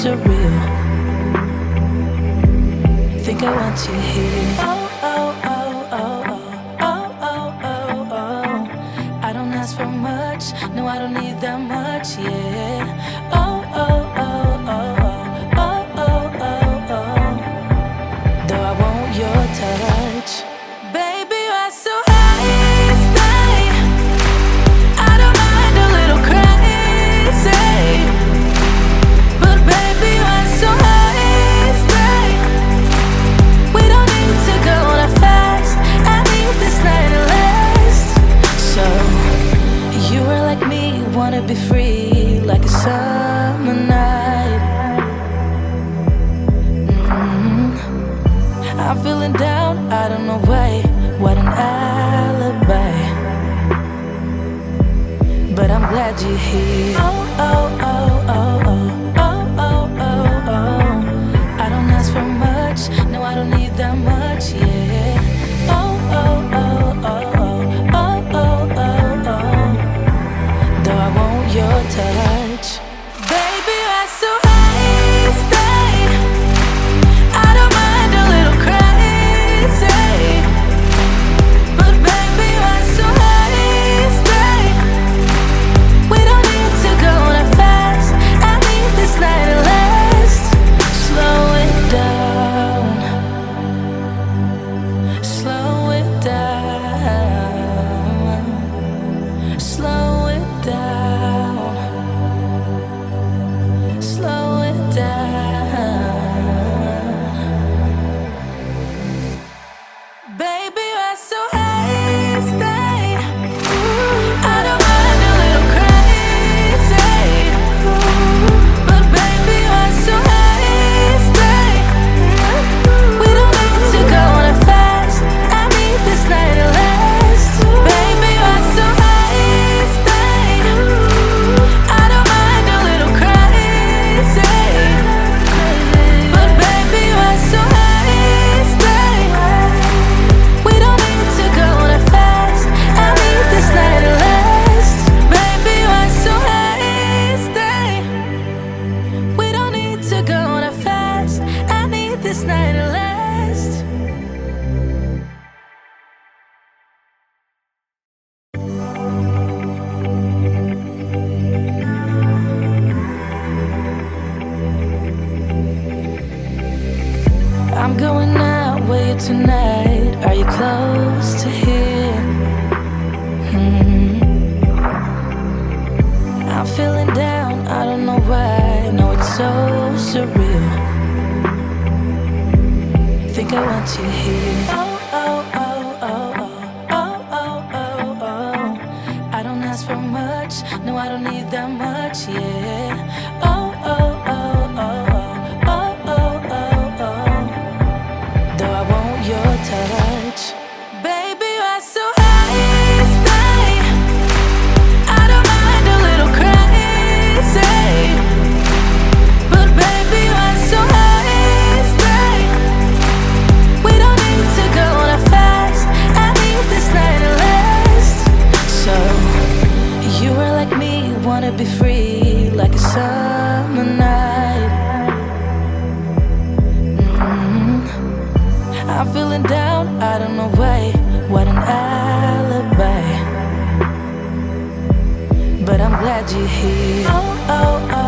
surreal. Think I want you here. Oh, oh, oh, oh, oh, oh, oh, oh, oh. I don't ask for much, no, I don't need that much, yeah. Oh, oh, oh, oh, oh, oh, oh, oh, oh. Though I want your touch, baby, you're so high, stay. I don't mind a little crazy, but baby, you're so high, stay. We don't need to go that fast. I need this night to last. So you are like me, wanna be free like a summer night. I'm feeling down, I don't know why. What an alibi. But I'm glad you're here. Oh, oh, oh, oh, oh, oh, oh, oh, oh. I don't ask for much, no, I don't need that much, yeah. Oh, oh, oh, oh, oh, oh, oh, oh, oh. Though I want your touch, baby, you're so high, stay. I don't mind a little crazy, but baby, you're so high, stay. We don't need to go that fast. I need this night to last. Slow it down, slow it down, slow it down, slow it down. Baby, you're so high, stay. I don't mind a little crazy, but baby, you're so high, stay. We don't need to go that fast. I need this night to last. Baby, you're so high, stay. I don't mind a little crazy, but baby, you're so high, stay. We don't need to go that fast. I need this night to last. Baby, you're so high, stay. We don't need to go that fast. I need this night to last. I'm going out with you tonight. Are you close to here? I'm feeling down, I don't know why. No, it's so surreal. Think I want you here. Oh, oh, oh, oh, oh, oh, oh, oh, oh. I don't ask for much, no, I don't need that much, yeah. Oh, oh, oh, oh, oh, oh, oh, oh, oh. Though I want your touch, baby, you're so high, stay. I don't mind a little crazy, but baby, you're so high, stay. We don't need to go that fast. I need this night to last. So you are like me, wanna be free like a summer night. I'm feeling down, I don't know why. What an alibi. But I'm glad you're here. Oh, oh, oh.